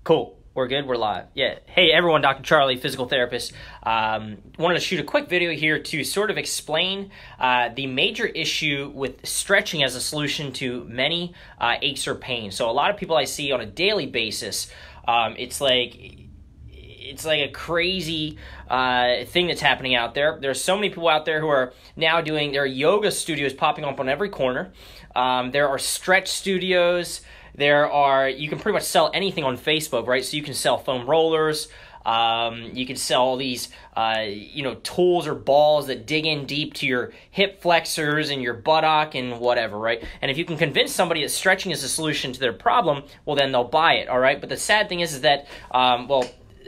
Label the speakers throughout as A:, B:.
A: Cool. We're good. We're live. Yeah. Hey, everyone. Dr. Charlie, physical therapist. Wanted to shoot a quick video here to sort of explain the major issue with stretching as a solution to many aches or pains. So a lot of people I see on a daily basis, it's like a crazy thing that's happening out there. There's so many people out there who are now doing, there are yoga studios popping up on every corner. There are stretch studios. You can pretty much sell anything on Facebook, right? So you can sell foam rollers. You can sell all these, tools or balls that dig in deep to your hip flexors and your buttock and whatever, right? And if you can convince somebody that stretching is a solution to their problem, well, then they'll buy it, all right? But the sad thing is that,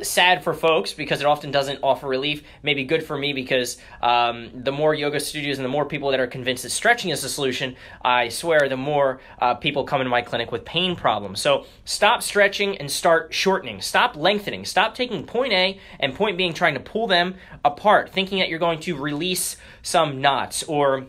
A: sad for folks because it often doesn't offer relief. Maybe good for me because the more yoga studios and the more people that are convinced that stretching is the solution, I swear the more people come into my clinic with pain problems. So stop stretching and start shortening. Stop lengthening. Stop taking point A and point B and trying to pull them apart, thinking that you're going to release some knots or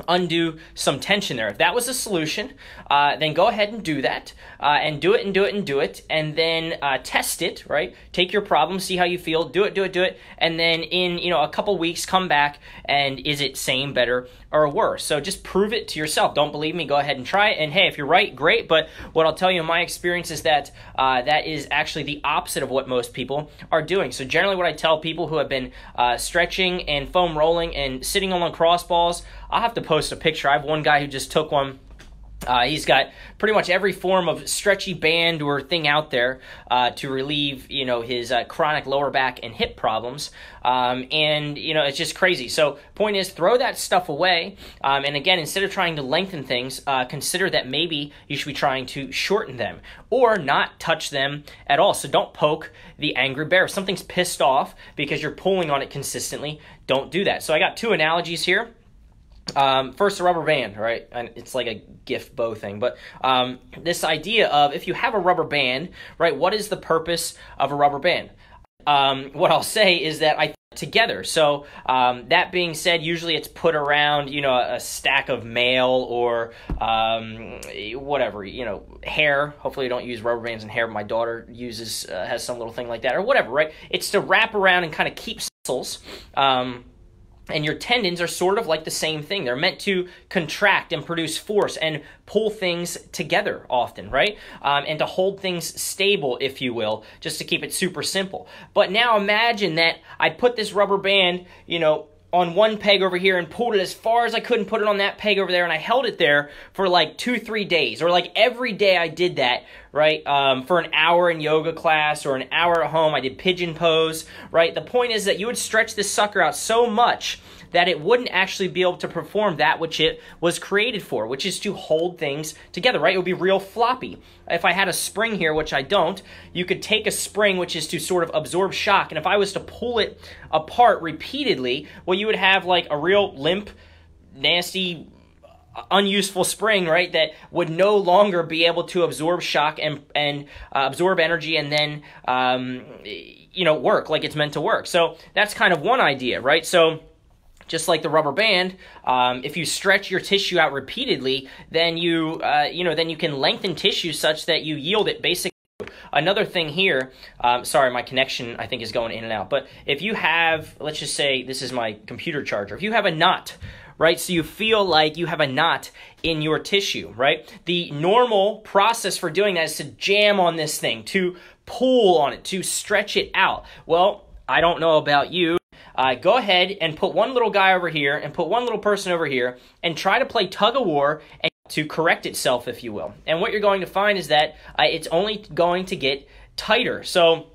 A: undo some tension there. If that was a solution, then go ahead and do that, and do it, and then test it, right? Take your problem, see how you feel, do it, and then in a couple weeks, come back, and is it same, better, or worse? So just prove it to yourself. Don't believe me, go ahead and try it, and hey, if you're right, great, but what I'll tell you in my experience is that that is actually the opposite of what most people are doing. So generally what I tell people who have been stretching and foam rolling and sitting on cross balls, I'll have to post a picture. I have one guy who just took one. He's got pretty much every form of stretchy band or thing out there to relieve, his chronic lower back and hip problems. It's just crazy. So point is, throw that stuff away. And again, instead of trying to lengthen things, consider that maybe you should be trying to shorten them or not touch them at all. So don't poke the angry bear. If something's pissed off because you're pulling on it consistently, don't do that. So I got two analogies here. First, a rubber band, right? And it's like a gift bow thing. But this idea of if you have a rubber band, right, what is the purpose of a rubber band? What I'll say is that together. So that being said, usually it's put around, a stack of mail or whatever, hair. Hopefully you don't use rubber bands in hair, but my daughter has some little thing like that or whatever, right? It's to wrap around and kind of keep muscles. And your tendons are sort of like the same thing. They're meant to contract and produce force and pull things together often, right? And to hold things stable, if you will, just to keep it super simple. But now imagine that I put this rubber band, on one peg over here and pulled it as far as I could and put it on that peg over there, and I held it there for like 2-3 days, or like every day I did that, right? For an hour in yoga class or an hour at home, I did pigeon pose, right? The point is that you would stretch this sucker out so much that it wouldn't actually be able to perform that which it was created for, which is to hold things together, right? It would be real floppy. If I had a spring here, which I don't, you could take a spring, which is to sort of absorb shock, and if I was to pull it apart repeatedly, well, you would have like a real limp, nasty, unuseful spring, right, that would no longer be able to absorb shock and absorb energy and then, work like it's meant to work. So that's kind of one idea, right? So just like the rubber band, if you stretch your tissue out repeatedly, then you can lengthen tissue such that you yield it basically. Another thing here, sorry, my connection I think is going in and out, but if you have, let's just say this is my computer charger, if you have a knot, right, so you feel like you have a knot in your tissue, right, the normal process for doing that is to jam on this thing, to pull on it, to stretch it out. Well, I don't know about you. Go ahead and put one little guy over here and put one little person over here and try to play tug of war and to correct itself, if you will. And what you're going to find is that it's only going to get tighter. So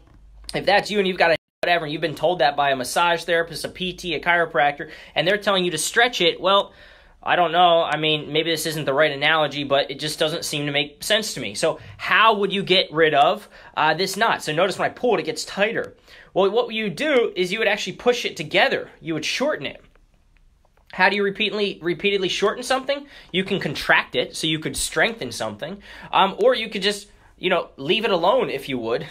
A: if that's you and you've got a whatever, and you've been told that by a massage therapist, a PT, a chiropractor, and they're telling you to stretch it, well, I don't know. I mean, maybe this isn't the right analogy, but it just doesn't seem to make sense to me. So how would you get rid of this knot? So notice when I pull it, it gets tighter. Well, what you do is you would actually push it together. You would shorten it. How do you repeatedly shorten something? You can contract it, so you could strengthen something, or you could just leave it alone if you would,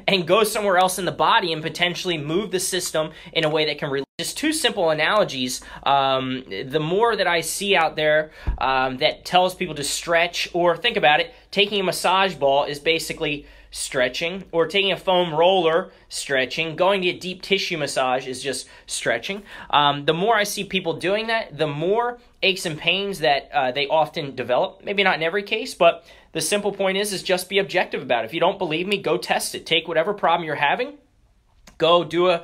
A: and go somewhere else in the body and potentially move the system in a way that can release. Just two simple analogies. The more that I see out there that tells people to stretch, or think about it, taking a massage ball is basically stretching, or taking a foam roller, stretching, going to get deep tissue massage is just stretching. The more I see people doing that, the more aches and pains that they often develop. Maybe not in every case, but the simple point is just be objective about it. If you don't believe me, go test it. Take whatever problem you're having, go do a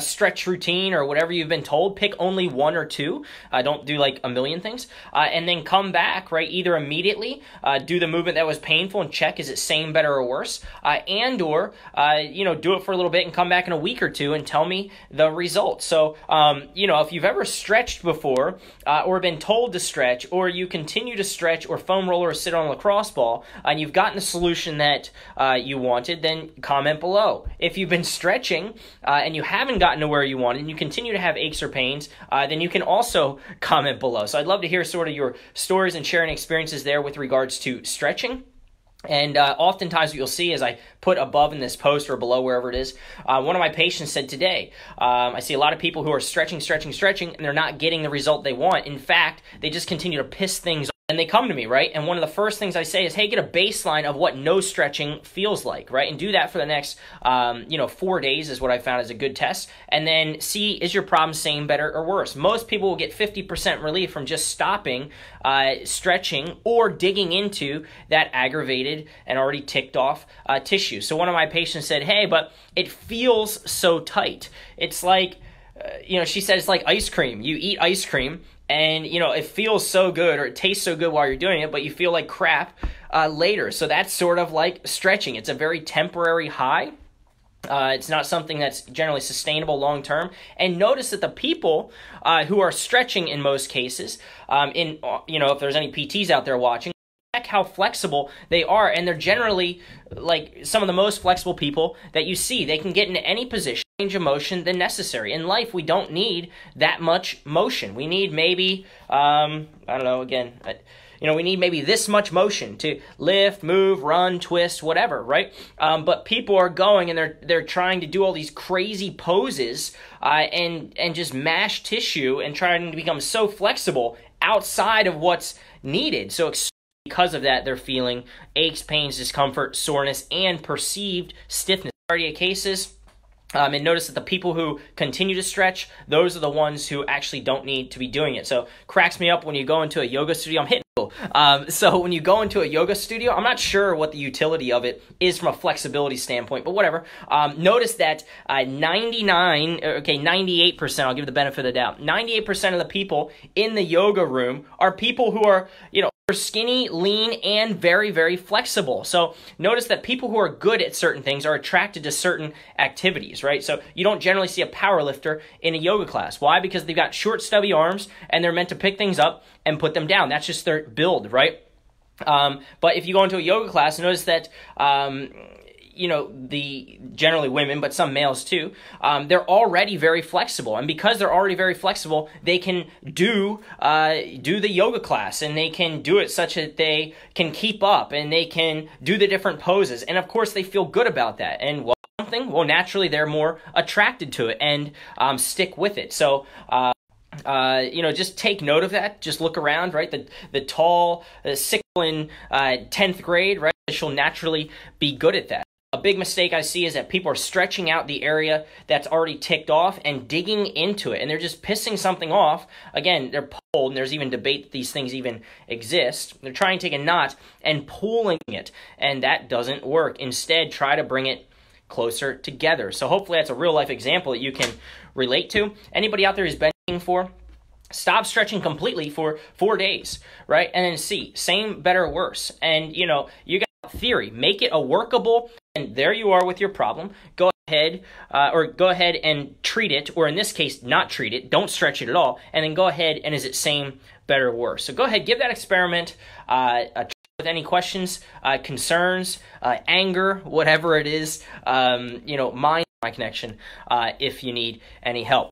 A: stretch routine or whatever you've been told. Pick only one or two. Don't do like a million things. And then come back, right? Either immediately do the movement that was painful and check, is it same, better, or worse? And/or, do it for a little bit and come back in a week or two and tell me the results. So, if you've ever stretched before or been told to stretch, or you continue to stretch or foam roller or sit on a lacrosse ball, and you've gotten the solution that you wanted, then comment below. If you've been stretching and you haven't gotten to where you wanted and you continue to have aches or pains, then you can also comment below. So I'd love to hear sort of your stories and sharing experiences there with regards to stretching. And oftentimes what you'll see is I put above in this post or below, wherever it is, one of my patients said today, I see a lot of people who are stretching, and they're not getting the result they want. In fact, they just continue to piss things off. And they come to me, right? And one of the first things I say is, hey, get a baseline of what no stretching feels like, right? And do that for the next, 4 days is what I found is a good test. And then see, is your problem same, better, or worse? Most people will get 50% relief from just stopping stretching or digging into that aggravated and already ticked off tissue. So one of my patients said, hey, but it feels so tight. It's like, she said it's like ice cream. You eat ice cream, and, it feels so good or it tastes so good while you're doing it, but you feel like crap later. So that's sort of like stretching. It's a very temporary high. It's not something that's generally sustainable long term. And notice that the people who are stretching in most cases, if there's any PTs out there watching, check how flexible they are. And they're generally like some of the most flexible people that you see. They can get into any position, range of motion than necessary. In life, we don't need that much motion. We need maybe, we need maybe this much motion to lift, move, run, twist, whatever, right? But people are going and they're trying to do all these crazy poses and just mash tissue and trying to become so flexible outside of what's needed. So because of that, they're feeling aches, pains, discomfort, soreness, and perceived stiffness. Majority of cases. And notice that the people who continue to stretch, those are the ones who actually don't need to be doing it. So cracks me up when you go into a yoga studio. I'm hitting people. So when you go into a yoga studio, I'm not sure what the utility of it is from a flexibility standpoint, but whatever. Notice that 98%, I'll give the benefit of the doubt, 98% of the people in the yoga room are people who are, skinny, lean, and very, very flexible. So notice that people who are good at certain things are attracted to certain activities, right? So you don't generally see a power lifter in a yoga class. Why? Because they've got short, stubby arms, and they're meant to pick things up and put them down. That's just their build, right? But if you go into a yoga class, notice that the generally women, but some males too, they're already very flexible. And because they're already very flexible, they can do the yoga class, and they can do it such that they can keep up and they can do the different poses. And of course, they feel good about that. And naturally, they're more attracted to it and stick with it. So, just take note of that. Just look around, right? The tall, sick in 10th grade, right? She'll naturally be good at that. A big mistake I see is that people are stretching out the area that's already ticked off and digging into it, and they're just pissing something off. Again, they're pulled, and there's even debate that these things even exist. They're trying to take a knot and pulling it, and that doesn't work. Instead, try to bring it closer together. So hopefully that's a real-life example that you can relate to. Anybody out there who's benching for, stop stretching completely for 4 days, right? And then see, same, better, worse. And, you got theory. Make it a workable, and there you are with your problem. Go ahead and treat it, or in this case, not treat it. Don't stretch it at all. And then go ahead and is it same, better, worse? So go ahead, give that experiment a try with any questions, concerns, anger, whatever it is, mind my connection, if you need any help.